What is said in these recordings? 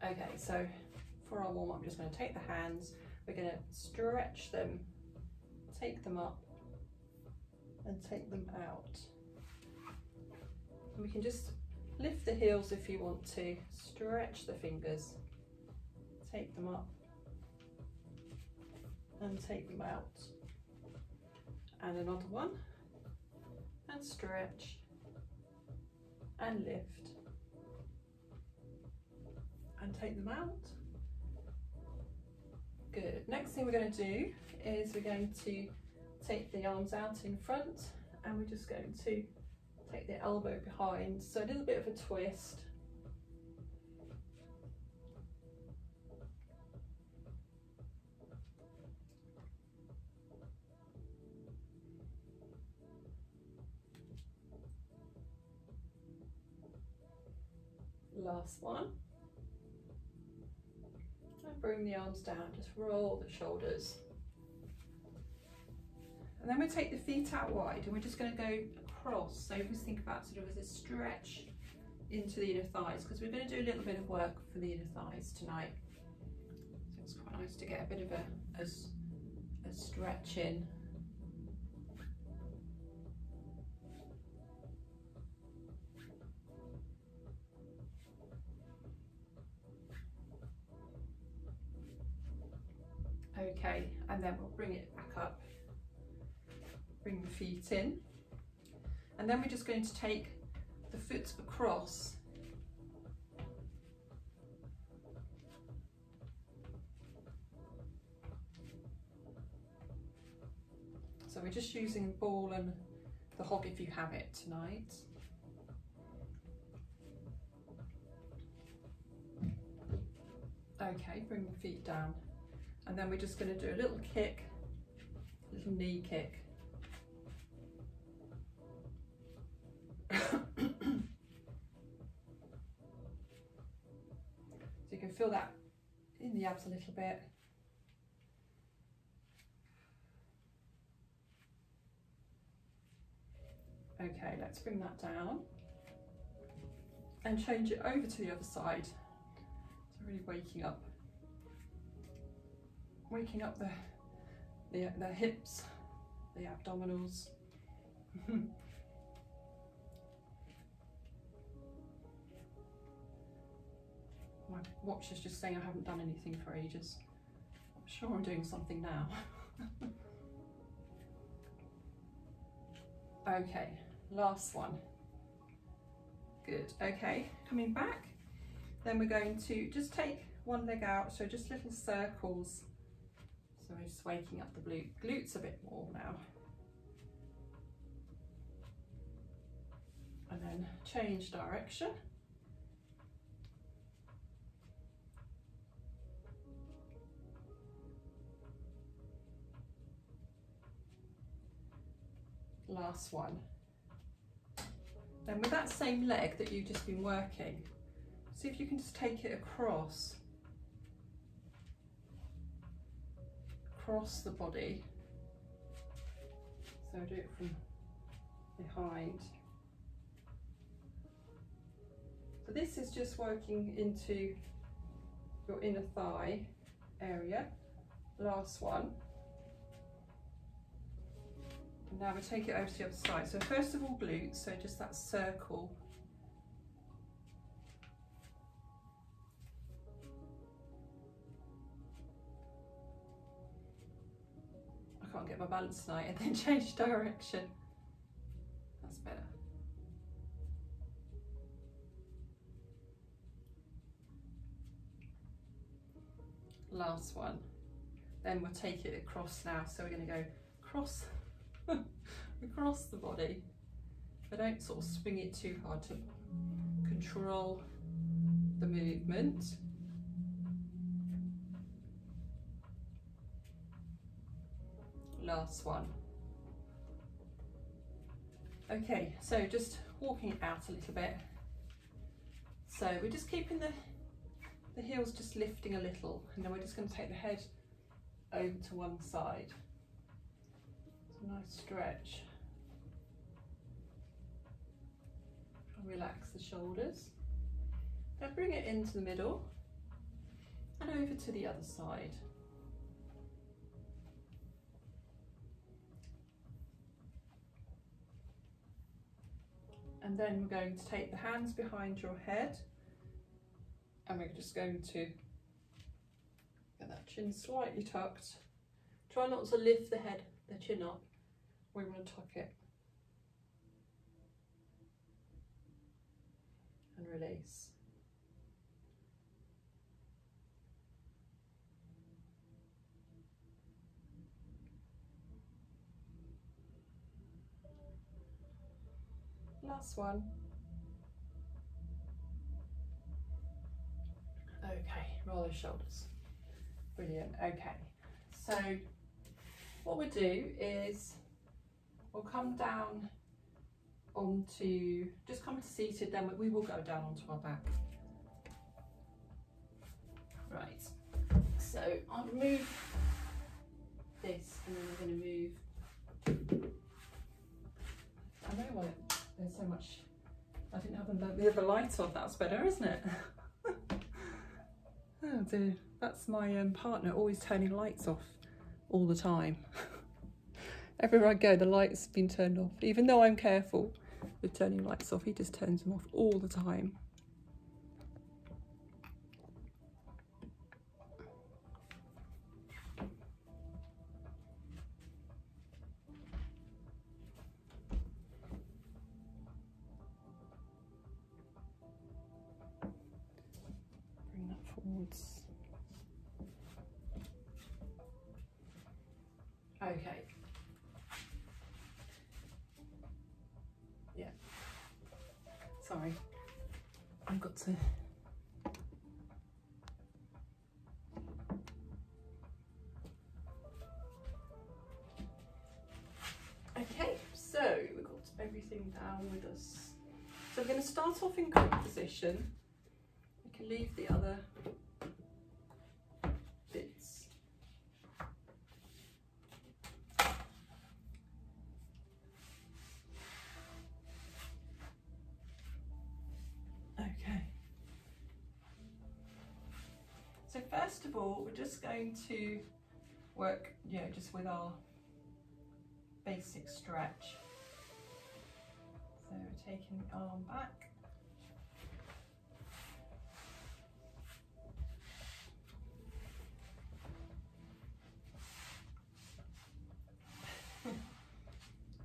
Okay, so for our warm up, I'm just going to take the hands, we're going to stretch them, take them up and take them out. And we can just lift the heels if you want to, stretch the fingers, take them up and take them out. And another one, and stretch and lift and take them out. Good. Next thing we're going to do is we're going to take the arms out in front and we're just going to take the elbow behind, so a little bit of a twist. Last one. And bring the arms down, just roll the shoulders. And then we take the feet out wide and we're just going to go across. So if we think about sort of as a stretch into the inner thighs, because we're going to do a little bit of work for the inner thighs tonight. So it's quite nice to get a bit of a stretch in. Okay, and then we'll bring it back up, bring the feet in, and then we're just going to take the foot across. So we're just using the ball and the hog if you have it tonight. Okay, bring the feet down. And then we're just going to do a little kick, little knee kick. So you can feel that in the abs a little bit. Okay, let's bring that down and change it over to the other side. So really waking up the hips, the abdominals. My watch is just saying I haven't done anything for ages. I'm sure I'm doing something now. Okay, last one. Good. Okay, coming back, then we're going to just take one leg out, so just little circles. So we're just waking up the glutes a bit more now. And then change direction. Last one. Then with that same leg that you've just been working, see if you can just take it across the body. So do it from behind. So this is just working into your inner thigh area. Last one. And now we take it over to the other side. So first of all glutes, so just that circle. I can't get my balance tonight, and then change direction. That's better. Last one. Then we'll take it across now. So we're going to go across the body, but don't sort of swing it too hard to control the movement. Last one. Okay, so just walking it out a little bit. So we're just keeping the heels just lifting a little, and then we're just going to take the head over to one side. It's a nice stretch. Relax the shoulders. Now bring it into the middle. and over to the other side. And then we're going to take the hands behind your head, and we're just going to get that chin slightly tucked. Try not to lift the head, the chin up. We want to tuck it. And release. Last one. Okay, roll those shoulders. Brilliant. Okay, so what we'll do is we'll come down onto, just come to seated, then we will go down onto our back. Right, so I'll move this, and then we're going to move. I know why there's so much. I didn't have the other lights off. That's better, isn't it? Oh dear, that's my partner always turning lights off all the time. Everywhere I go, the lights have been turned off. Even though I'm careful with turning lights off, he just turns them off all the time. Bring that forwards. Okay. Yeah. Sorry. I've got to. Okay, so we've got everything down with us. So we're going to start off in crook position. We can leave the other bits. Okay. So first of all, we're just going to work, just with our basic stretch. So we're taking the arm back.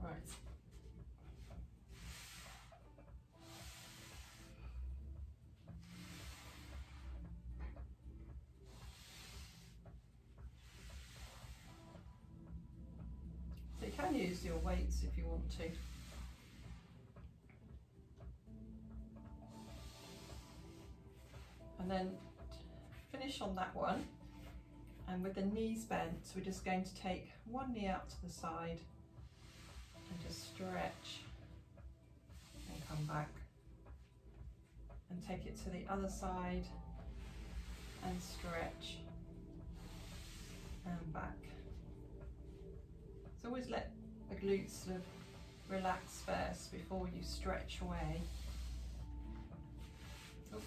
Right. So you can use your weights if you want to. And then finish on that one, and with the knees bent, we're just going to take one knee out to the side and just stretch and come back, and take it to the other side and stretch and back. So always let the glutes sort of relax first before you stretch away. Oh.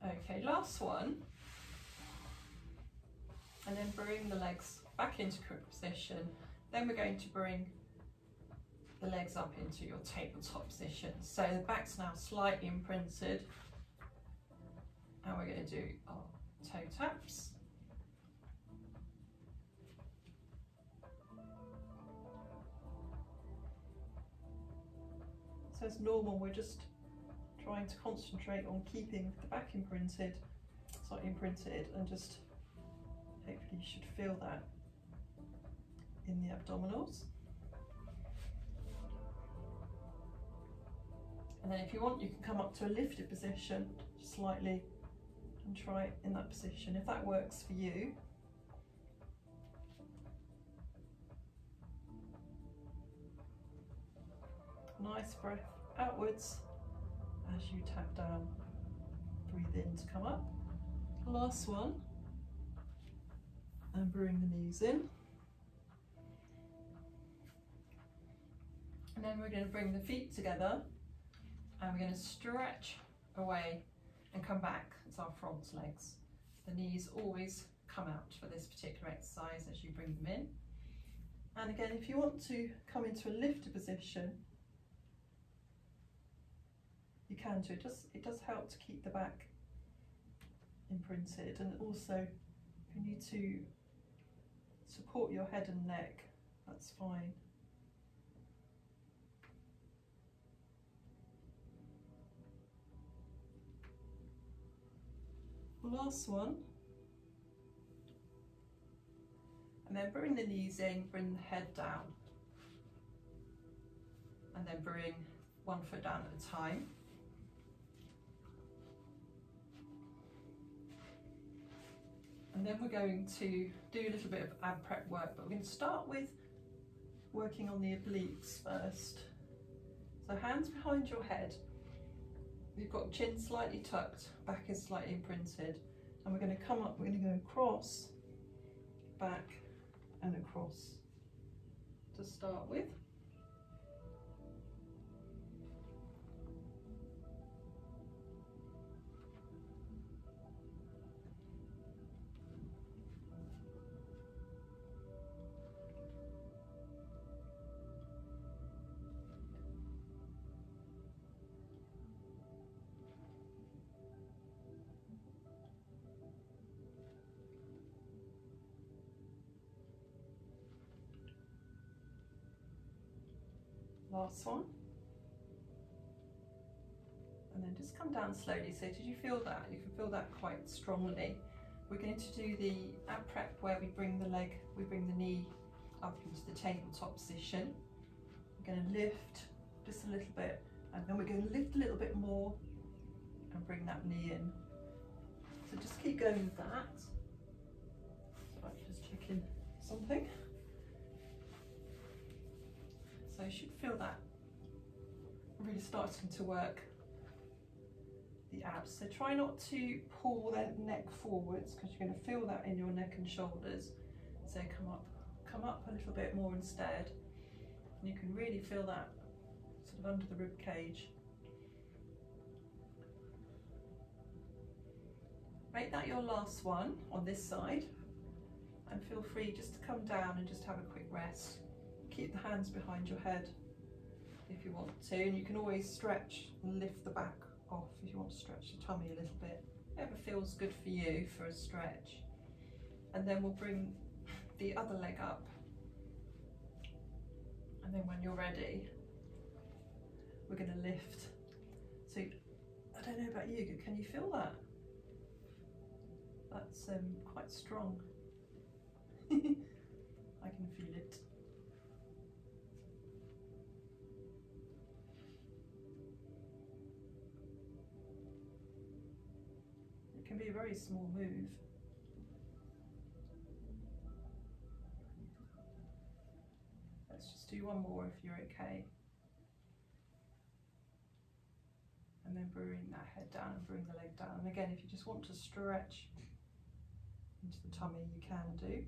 Okay, last one, and then bring the legs back into crook position. Then we're going to bring the legs up into your tabletop position. So the back's now slightly imprinted, and we're going to do our toe taps. So as normal, we're just trying to concentrate on keeping the back imprinted, slightly imprinted, and just hopefully you should feel that in the abdominals. And then if you want, you can come up to a lifted position slightly and try it in that position if that works for you. Nice breath outwards as you tap down. Breathe in to come up. Last one. And bring the knees in. And then we're going to bring the feet together and we're going to stretch away and come back as our front legs. The knees always come out for this particular exercise as you bring them in. And again, if you want to come into a lifted position, you can do it. It does help to keep the back imprinted, and also if you need to support your head and neck, that's fine. Last one. And then bring the knees in, bring the head down. And then bring one foot down at a time. And then we're going to do a little bit of ab prep work, but we're going to start with working on the obliques first. So hands behind your head. You've got chin slightly tucked, back is slightly imprinted. And we're going to come up, we're going to go across, back and across to start with. Last one. And then just come down slowly. So did you feel that? You can feel that quite strongly. We're going to do the ab prep where we bring the knee up into the tabletop position. We're going to lift just a little bit, and then we're going to lift a little bit more and bring that knee in. So just keep going with that. So I'm just checking something. So you should feel that really starting to work the abs. So try not to pull the neck forwards, because you're going to feel that in your neck and shoulders. So come up a little bit more instead. And you can really feel that sort of under the rib cage. Make that your last one on this side, and feel free just to come down and just have a quick rest. Keep the hands behind your head if you want to, and you can always stretch and lift the back off if you want to stretch the tummy a little bit. Whatever feels good for you for a stretch. And then we'll bring the other leg up, and then when you're ready, we're going to lift. So I don't know about you, but can you feel that? That's quite strong. I can feel it. It can be a very small move. Let's just do one more if you're okay. And then bring that head down and bring the leg down. And again, if you just want to stretch into the tummy, you can do.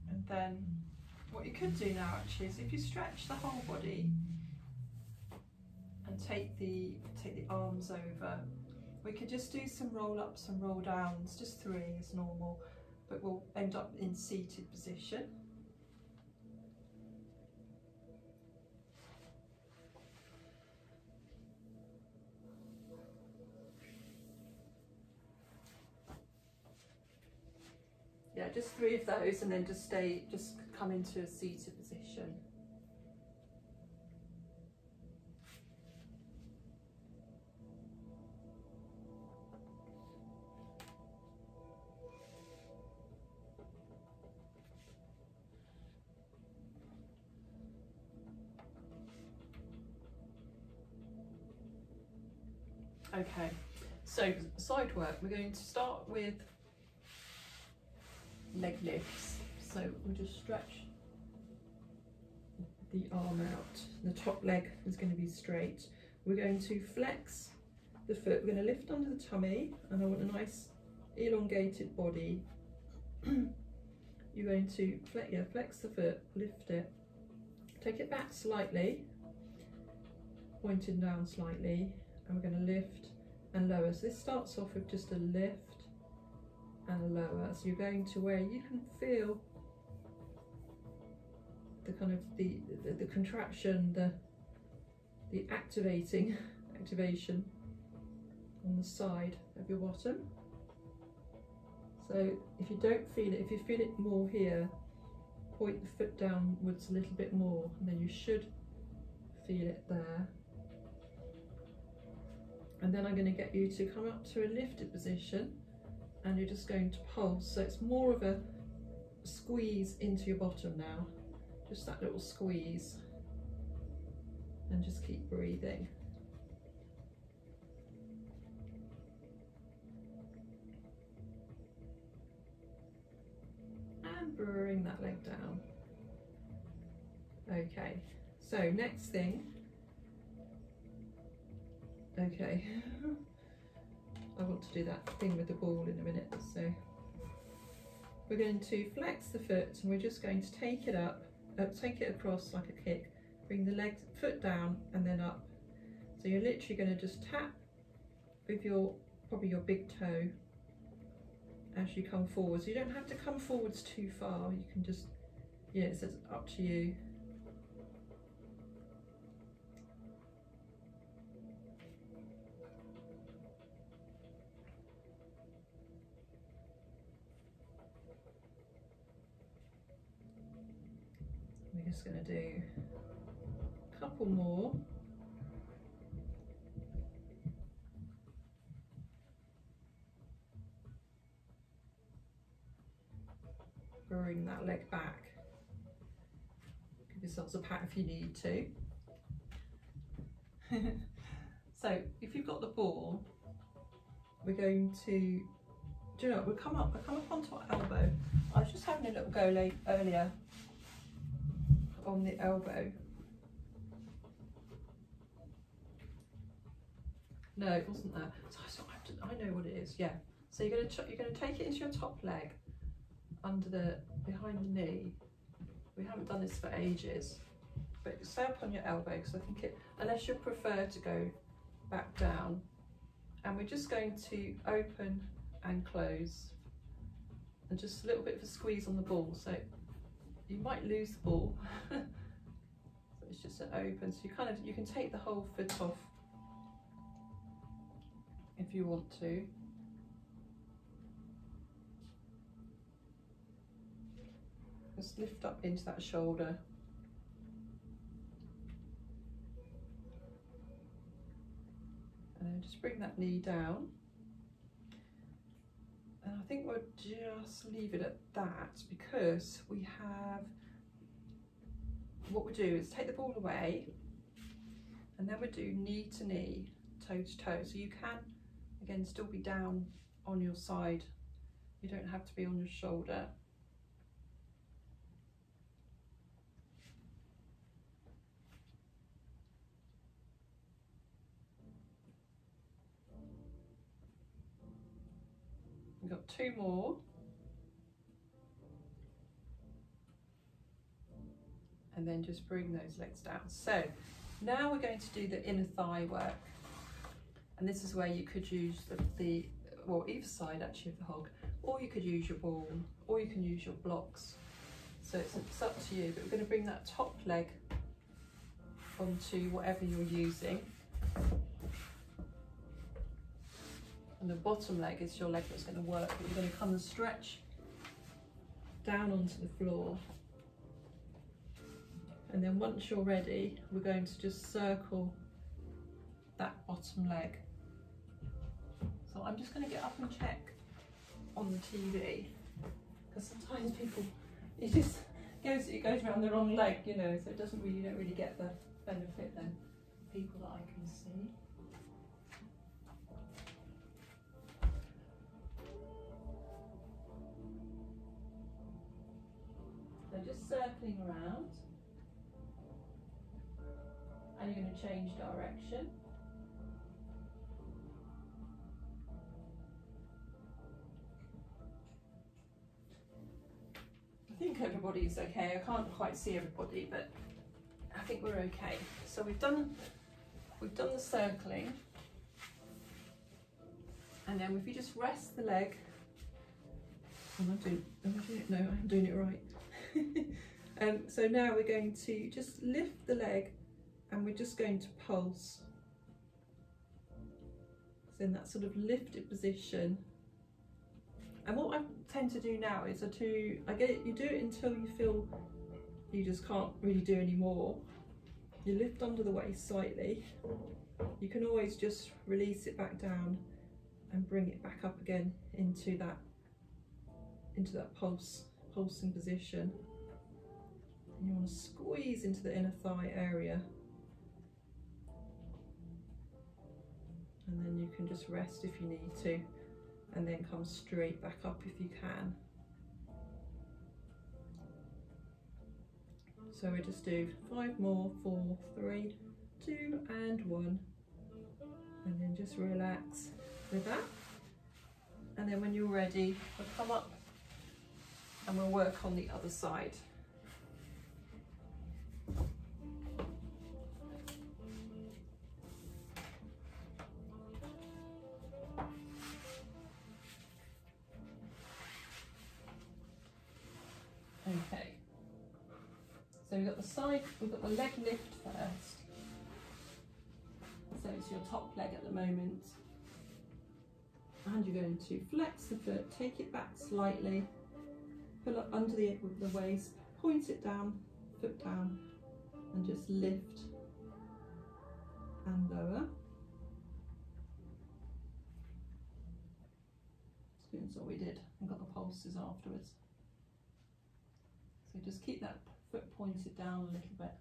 And then what you could do now actually is if you stretch the whole body and take the arms over, we could just do some roll ups and roll downs, just 3 as normal, but we'll end up in seated position. Yeah, just 3 of those, and then just come into a seated position. Okay, so side work, we're going to start with leg lifts. So we'll just stretch the arm out. The top leg is going to be straight. We're going to flex the foot. We're going to lift under the tummy, and I want a nice elongated body. You're going to flex the foot, lift it, take it back slightly, pointing down slightly, and we're going to lift and lower. So this starts off with just a lift and a lower. So you're going to where you can feel the kind of the contraction, the activation on the side of your bottom. So if you don't feel it, if you feel it more here, point the foot downwards a little bit more, and then you should feel it there. And then I'm going to get you to come up to a lifted position, and you're just going to pulse. So it's more of a squeeze into your bottom now, just that little squeeze, and just keep breathing. Bring that leg down. Okay, so next thing, okay, I want to do that thing with the ball in a minute. So we're going to flex the foot, and we're just going to take it up, take it across like a kick, bring the foot down and then up. So you're literally going to just tap with probably your big toe as you come forwards. You don't have to come forwards too far, you can just, yeah, it's up to you. We're just going to do a couple more. Bring that leg back. Give yourselves a pat if you need to. So if you've got the ball, we're going to, do you know, we'll come up onto our elbow. I was just having a little go earlier on the elbow. No, it wasn't that. So I know what it is. Yeah. So you're going to take it into your top leg, behind the knee. We haven't done this for ages, but stay up on your elbow, because I think unless you prefer to go back down, and we're just going to open and close, and just a little bit of a squeeze on the ball. So you might lose the ball. So it's just an open. So you can take the whole foot off if you want to. Just lift up into that shoulder. And then just bring that knee down. And I think we'll just leave it at that, because we have, what we'll do is take the ball away, and then we'll do knee to knee, toe to toe. So you can, again, still be down on your side. You don't have to be on your shoulder. We've got two more. And then just bring those legs down. So now we're going to do the inner thigh work. And this is where you could use well, either side actually of the hog, or you could use your ball, or you can use your blocks. So it's up to you, but we're going to bring that top leg onto whatever you're using. And the bottom leg is your leg that's going to work, but you're going to come and stretch down onto the floor. And then once you're ready, we're going to just circle that bottom leg. So I'm just going to get up and check on the TV, because sometimes people, it goes around the wrong leg, you know, so you don't really get the benefit then. People that I can see. So just circling around, and you're going to change direction. think everybody's okay. I can't quite see everybody, but I think we're okay. So we've done the circling, and then if you just rest the leg, am I doing it? No, I'm doing it right. So now we're going to just lift the leg, and we're just going to pulse. So in that sort of lifted position. And what I tend to do now is you do it until you feel you just can't really do any more. You lift under the waist slightly. You can always just release it back down and bring it back up again into that pulsing position. And you want to squeeze into the inner thigh area. And then you can just rest if you need to, and then come straight back up if you can. So we just do 5 more, 4, 3, 2 and 1, and then just relax with that. And then when you're ready, we'll come up and we'll work on the other side. Okay, so we've got the leg lift first. So it's your top leg at the moment. And you're going to flex the foot, take it back slightly, pull up under the waist, point it down, foot down, and just lift and lower. That's what we did, and got the pulses afterwards. So just keep that foot pointed down a little bit.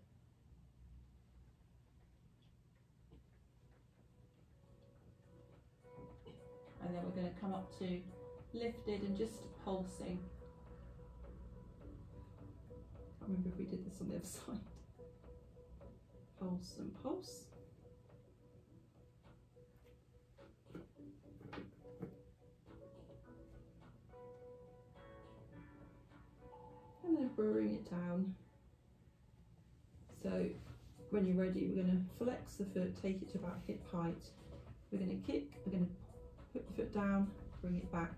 And then we're going to come up to lifted and just pulsing. I can't remember if we did this on the other side. Pulse and pulse. And then bring it down. So when you're ready, we're going to flex the foot, take it to about hip height. We're going to kick, we're going to put the foot down, bring it back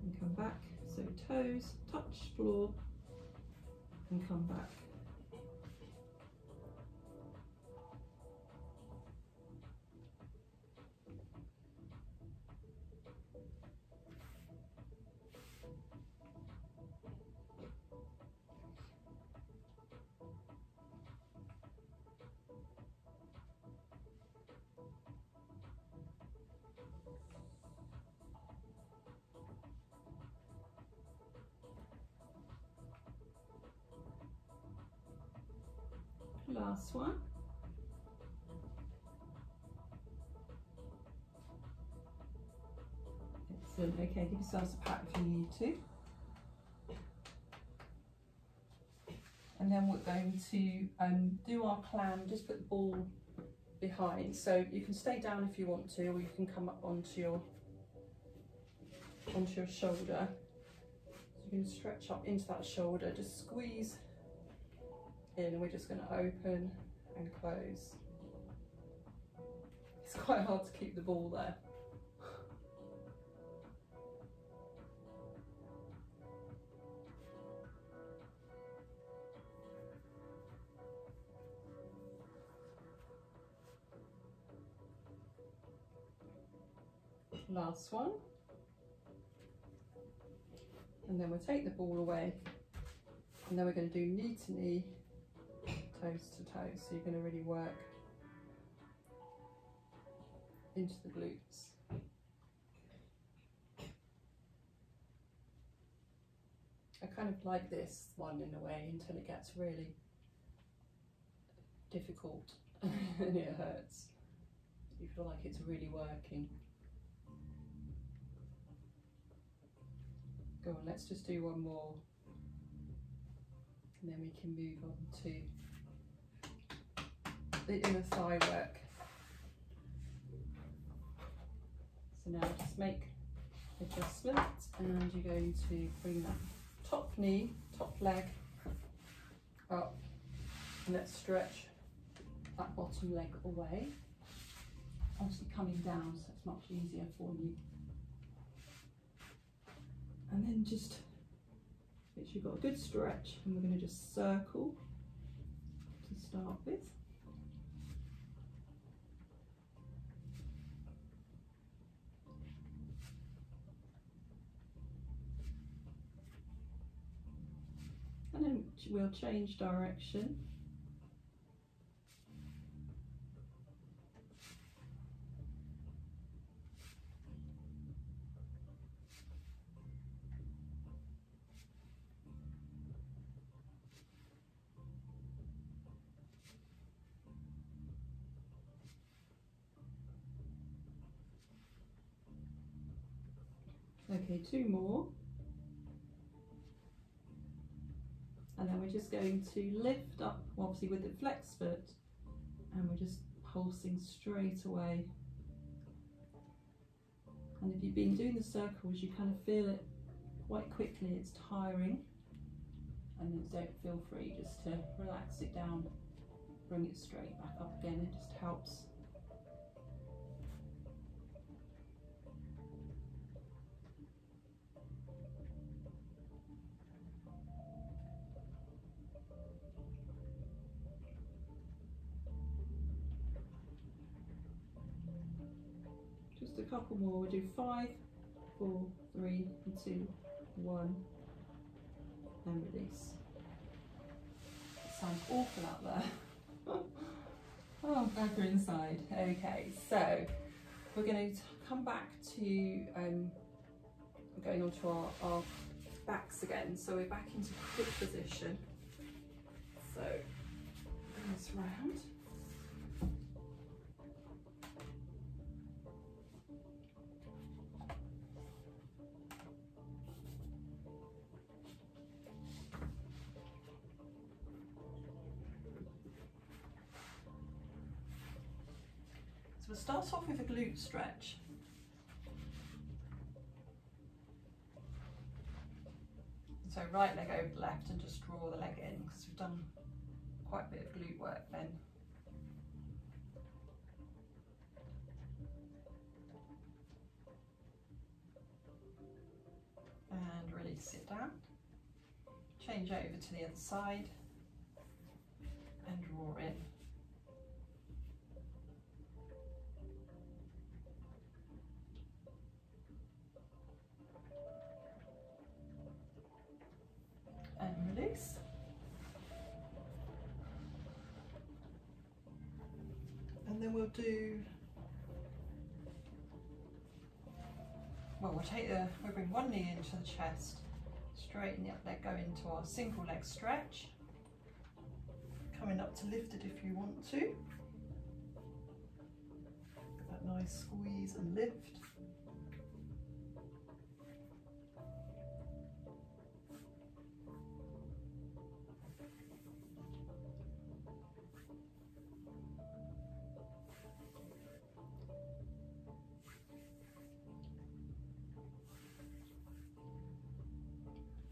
and come back. So toes touch floor and come back. Last one. Excellent. Okay, give yourselves a pat if you need to. And then we're going to do our clam, just put the ball behind. So you can stay down if you want to, or you can come up onto your shoulder. So you can stretch up into that shoulder, just squeeze in, and we're just going to open and close. It's quite hard to keep the ball there. Last one. And then we'll take the ball away, and then we're going to do knee to knee, toes to toes. So you're going to really work into the glutes. I kind of like this one in a way until it gets really difficult and it hurts. You feel like it's really working. Go on, let's just do one more, and then we can move on to the inner thigh work. So now just make adjustments, and you're going to bring that top knee, top leg up, and let's stretch that bottom leg away. Obviously coming down, so it's much easier for you. And then just make sure you've got a good stretch, and we're going to just circle to start with. And then we'll change direction. Okay, 2 more. And then we're just going to lift up, obviously with the flex foot, and we're just pulsing straight away. And if you've been doing the circles, you kind of feel it quite quickly, it's tiring. And then don't feel free just to relax it down, bring it straight back up again, it just helps. Just a couple more. We'll do 5, 4, 3, 2, 1, and release. It sounds awful out there. Oh, back or inside. Okay, so we're going to come back to going on to our backs again. So we're back into quick position. So bring this round. So we'll start off with a glute stretch. So right leg over left and just draw the leg in, because we've done quite a bit of glute work then. And release it down. Change over to the other side and draw in. And release. And then we'll do, we'll bring one knee into the chest, straighten the up leg, go into our single leg stretch. Coming up to lift it if you want to. Get that nice squeeze and lift.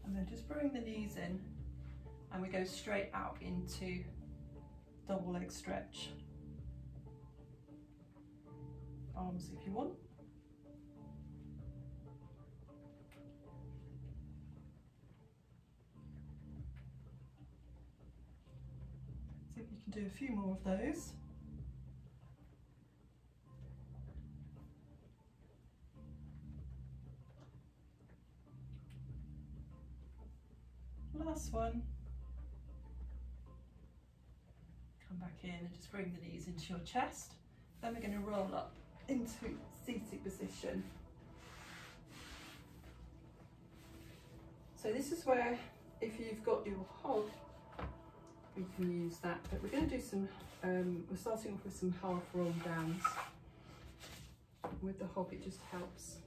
And then just bring the knees in, and we go straight out into double leg stretch. Arms if you want. See if you can do a few more of those. Last one. Come back in and just bring the knees into your chest. Then we're going to roll up into seated position. So this is where, if you've got your hog, you can use that. But we're going to do some, we're starting off with some half roll downs. With the hog, it just helps,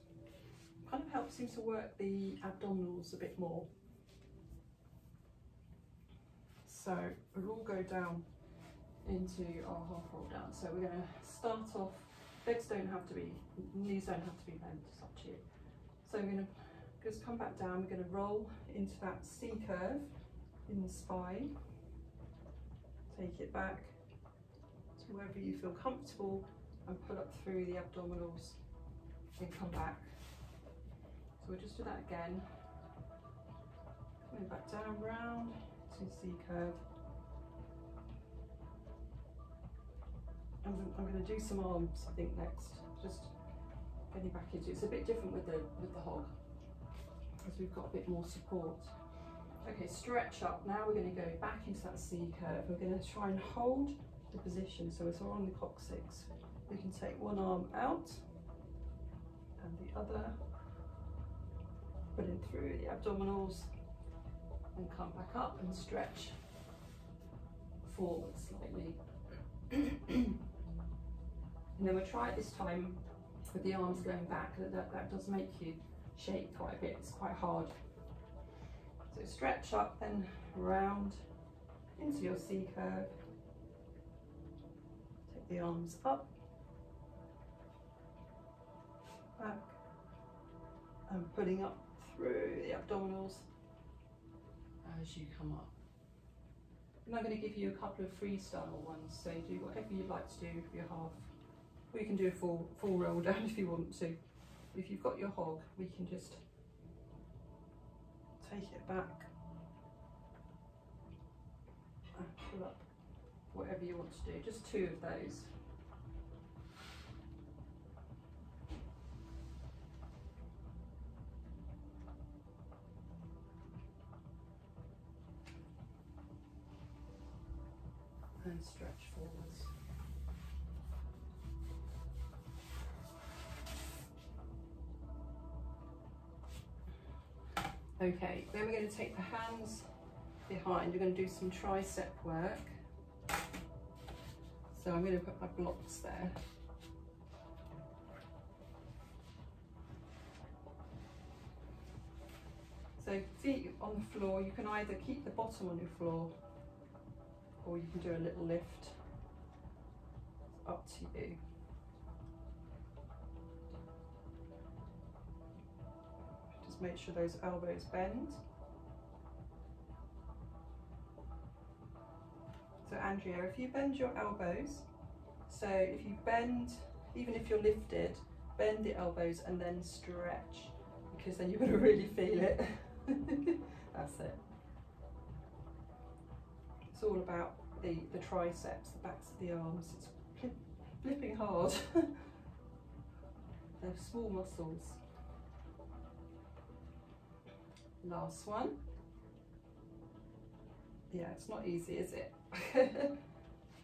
kind of helps you to work the abdominals a bit more. So we'll all go down into our half roll down. So we're going to start off, legs don't have to be, knees don't have to be bent, it's up to you. So we're going to Just come back down, we're going to roll into that C curve in the spine. Take it back to wherever you feel comfortable and pull up through the abdominals and come back. So we'll just do that again. Coming back down, round to C curve. I'm going to do some arms, I think, next. Just getting back into it. It's a bit different with the hog, because we've got a bit more support. Okay, stretch up. Now we're going to go back into that C curve. We're going to try and hold the position, so it's all on the coccyx. We can take one arm out and the other, pulling through the abdominals, and come back up and stretch forward slightly. And then we'll try it this time with the arms going back. That does make you shake quite a bit, it's quite hard. So stretch up, then round into your C curve. Take the arms up, back, and pulling up through the abdominals as you come up. And I'm going to give you a couple of freestyle ones, so do whatever you'd like to do with your half. Or you can do a full roll down if you want to. If you've got your hog, we can just take it back and pull up, whatever you want to do. Just 2 of those. And stretch forwards. Okay, then we're going to take the hands behind. We're going to do some tricep work. So I'm going to put my blocks there. So feet on the floor, you can either keep the bottom on your floor, or you can do a little lift. It's up to you. Just make sure those elbows bend. So Andrea, if you bend your elbows, so if you bend, even if you're lifted, bend the elbows and then stretch, because then you're going to really feel it. That's it. It's all about the triceps, the backs of the arms. It's flipping hard. They're small muscles. Last one. Yeah, it's not easy, is it?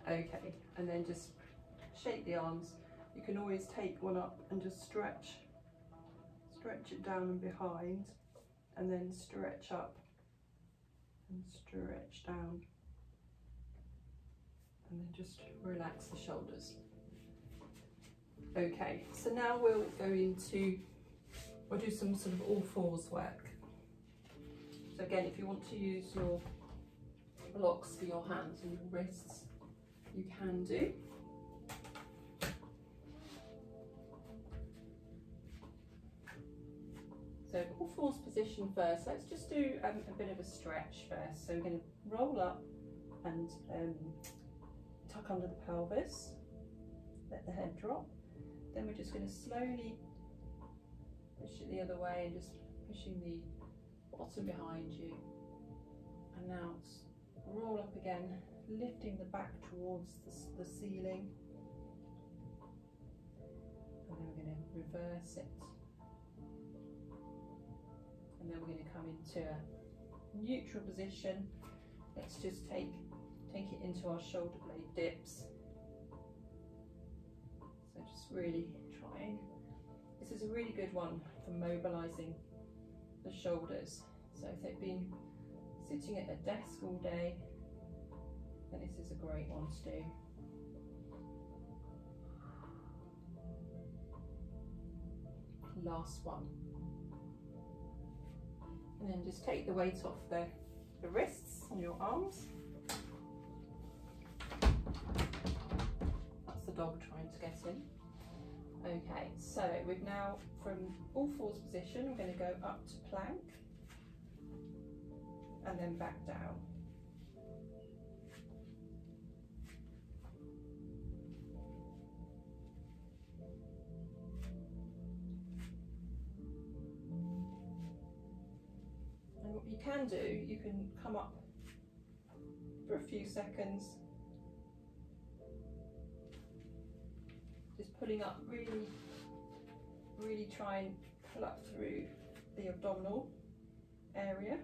Okay, and then just shake the arms. You can always take one up and just stretch it down and behind, and then stretch up and stretch down, and then just relax the shoulders. Okay, so now we'll do some sort of all fours work. So again, if you want to use your blocks for your hands and your wrists, you can do. So all fours position first. Let's just do a bit of a stretch first. So we're going to roll up and tuck under the pelvis, let the head drop. Then we're just going to slowly push it the other way and just pushing the bottom behind you. And now roll up again, lifting the back towards the ceiling. And then we're going to reverse it. And then we're going to come into a neutral position. Let's just take it into our shoulder blade dips. So just really trying. This is a really good one for mobilizing the shoulders. So if they've been sitting at a desk all day, then this is a great one to do. Last one. And then just take the weight off the wrists and your arms. That's the dog trying to get in. Okay, so we've now, from all fours position, we're going to go up to plank and then back down. And what you can do, you can come up for a few seconds, just pulling up, really try and pull up through the abdominal area.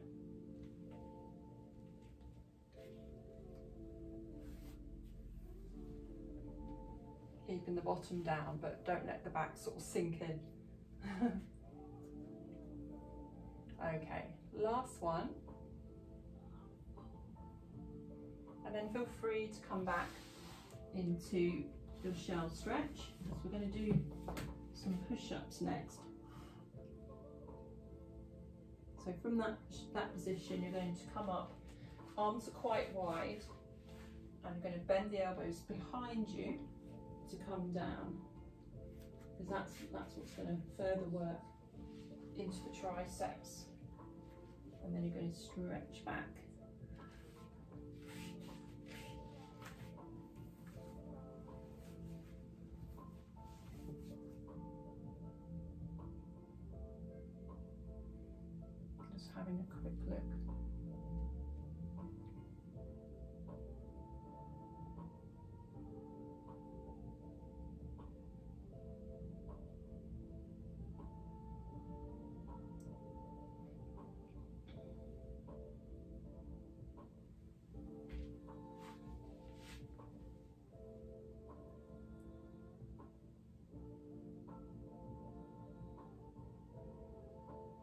Keeping the bottom down, but don't let the back sort of sink in. Okay, last one. And then feel free to come back into your shell stretch, because we're going to do some push-ups next. So from that position, you're going to come up, arms are quite wide, and you're going to bend the elbows behind you to come down, because that's what's going to further work into the triceps. And then you're going to stretch back. Just having a quick look.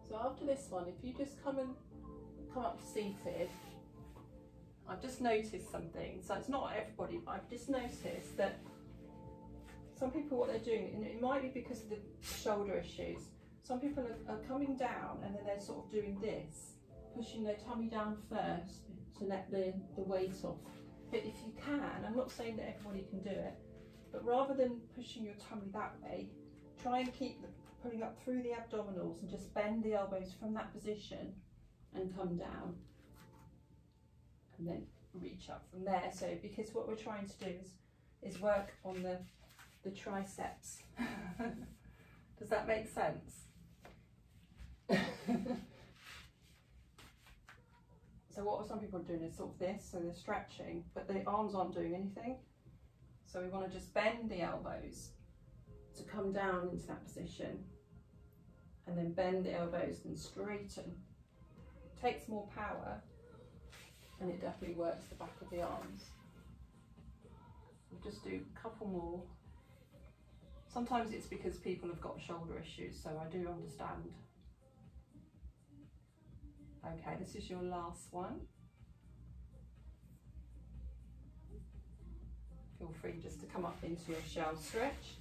So after this one, if you just come up seated, I've just noticed something. So it's not everybody, but I've just noticed that some people, what they're doing, and it might be because of the shoulder issues, some people are coming down and then they're sort of doing this, pushing their tummy down first to let the weight off. But if you can, I'm not saying that everybody can do it, but rather than pushing your tummy that way, try and keep pulling up through the abdominals and just bend the elbows from that position and come down, and then reach up from there. So because what we're trying to do is work on the triceps. Does that make sense? So what some people are doing is sort of this, so they're stretching, but the arms aren't doing anything. So we want to just bend the elbows to come down into that position, and then bend the elbows and straighten. Takes more power, and it definitely works the back of the arms. We'll just do a couple more. Sometimes it's because people have got shoulder issues, so I do understand. Okay, this is your last one. Feel free just to come up into your shell stretch.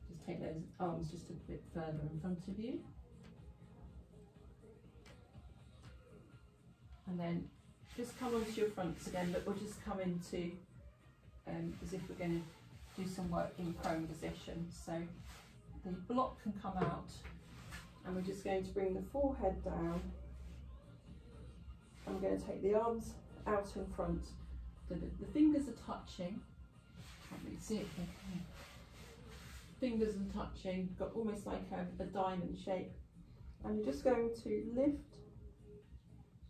Just take those arms just a bit further in front of you. And then just come onto your fronts again, but we'll just come into as if we're going to do some work in prone position. So the block can come out, and we're just going to bring the forehead down. I'm going to take the arms out in front. The fingers are touching. Can't really see it. Okay. Fingers are touching, got almost like a diamond shape. And you're just going to lift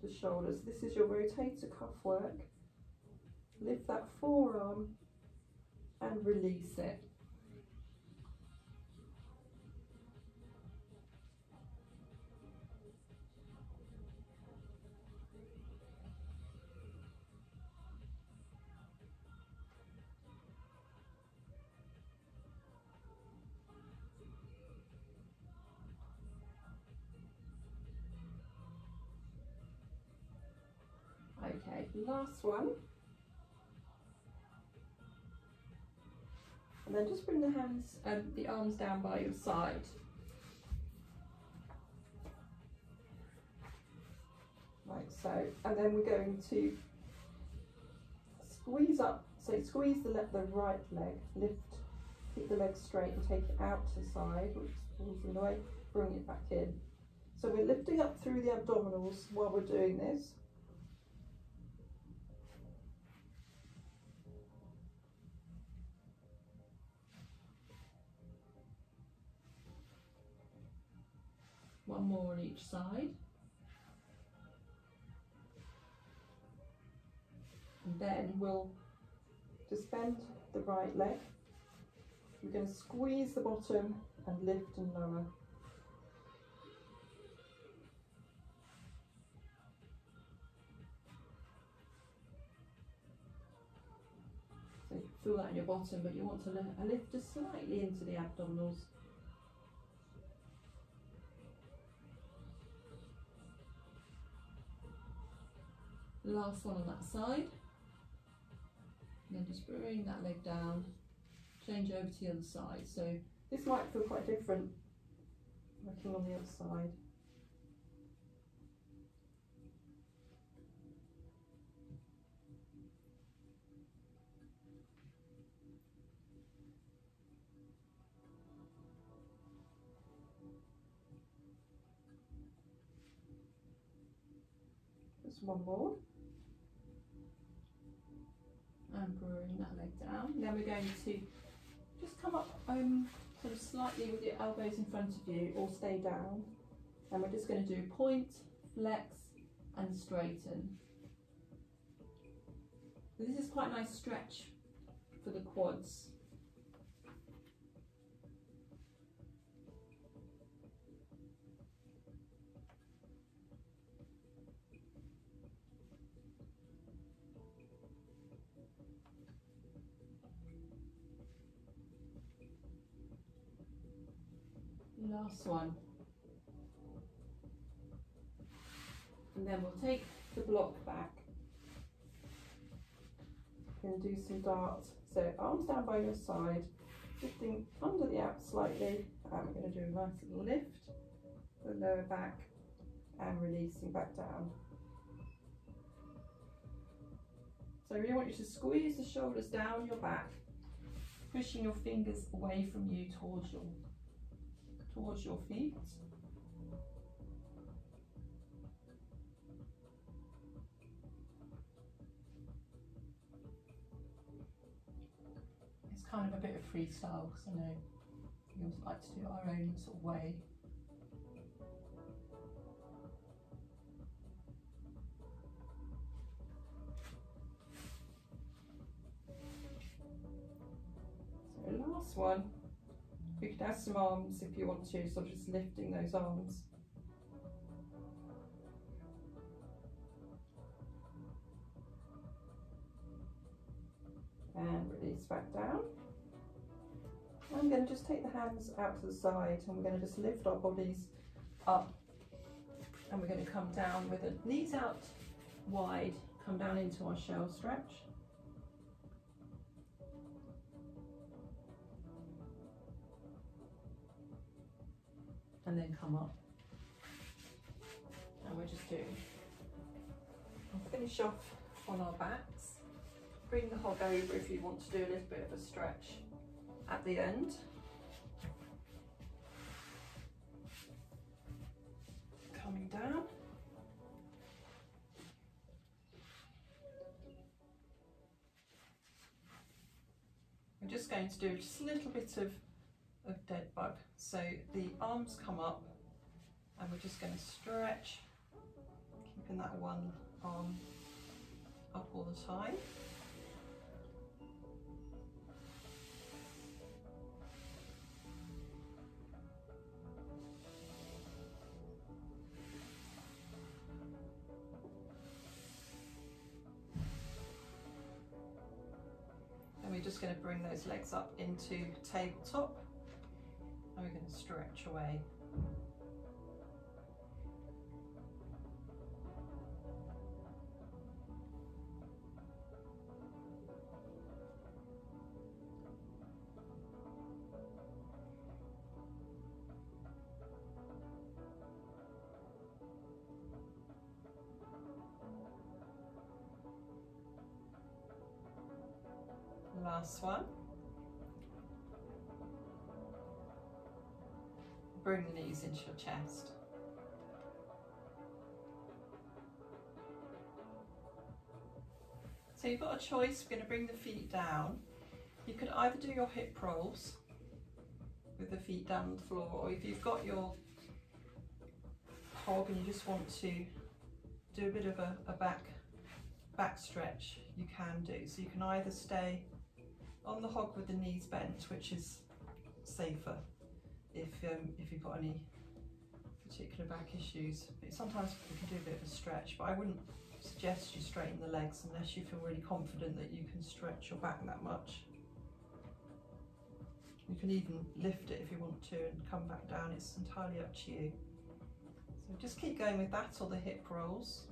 the shoulders. This is your rotator cuff work. Lift that forearm and release it. Okay, last one. And then just bring the hands, the arms down by your side. Like so. And then we're going to squeeze up, so squeeze the right leg, lift, keep the leg straight and take it out to the side, which pulls in the way, bring it back in. So we're lifting up through the abdominals while we're doing this. One more on each side. And then we'll just bend the right leg. We're going to squeeze the bottom and lift and lower. So you feel that in your bottom, but you want to lift just slightly into the abdominals. Last one on that side. And then just bring that leg down, change over to the other side. So this might feel quite different working on the other side. Just one more. And bring that leg down. Then we're going to just come up sort of slightly with your elbows in front of you, or stay down. And we're just going to do point, flex and straighten. So this is quite a nice stretch for the quads. Last one. And then we'll take the block back and do some darts. So arms down by your side, lifting under the abs slightly, and we're going to do a nice little lift, the lower back, and releasing back down. So I really want you to squeeze the shoulders down your back, pushing your fingers away from you towards your feet. It's kind of a bit of freestyle because I know we always like to do it our own sort of way. So last one. You can add some arms if you want to, so just lifting those arms. And release back down. I'm going to just take the hands out to the side, and we're going to just lift our bodies up. And we're going to come down with the knees out wide, come down into our shell stretch. And then come up, and we're just doing, we'll finish off on our backs, bring the hog over if you want to do a little bit of a stretch at the end. Coming down. We're just going to do just a little bit of dead bug. So the arms come up, and we're just going to stretch, keeping that one arm up all the time. And we're just going to bring those legs up into tabletop. And we're going to stretch away. Last one. Bring the knees into your chest. So you've got a choice. We're going to bring the feet down. You could either do your hip rolls with the feet down on the floor, or if you've got your hog and you just want to do a bit of a back stretch, you can do. So you can either stay on the hog with the knees bent, which is safer if you've got any particular back issues. But sometimes you can do a bit of a stretch, but I wouldn't suggest you straighten the legs unless you feel really confident that you can stretch your back that much. You can even lift it if you want to and come back down. It's entirely up to you. So just keep going with that or the hip rolls.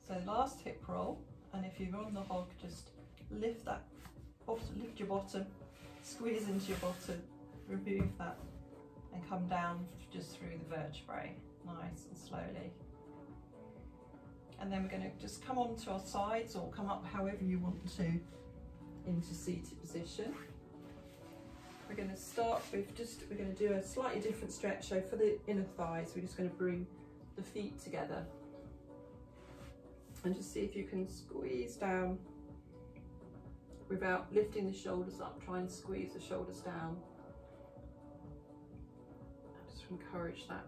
So last hip roll, and if you're on the hog, just lift that bottom, lift your bottom, squeeze into your bottom, remove that, and come down just through the vertebrae, nice and slowly. And then we're going to just come onto our sides or come up however you want to into seated position. We're going to start with we're going to do a slightly different stretch. So for the inner thighs, we're just going to bring the feet together and just see if you can squeeze down without lifting the shoulders up. Try and squeeze the shoulders down. Just encourage that.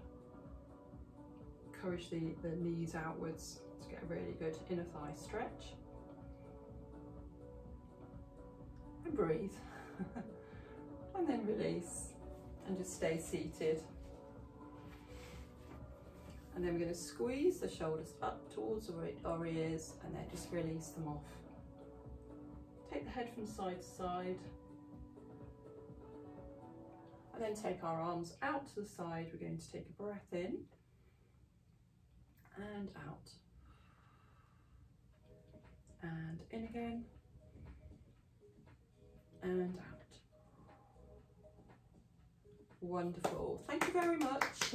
Encourage the knees outwards to get a really good inner thigh stretch. And breathe. And then release. And just stay seated. And then we're going to squeeze the shoulders up towards our ears and then just release them off. Take the head from side to side. And then take our arms out to the side. We're going to take a breath in and out. And in again. And out. Wonderful. Thank you very much.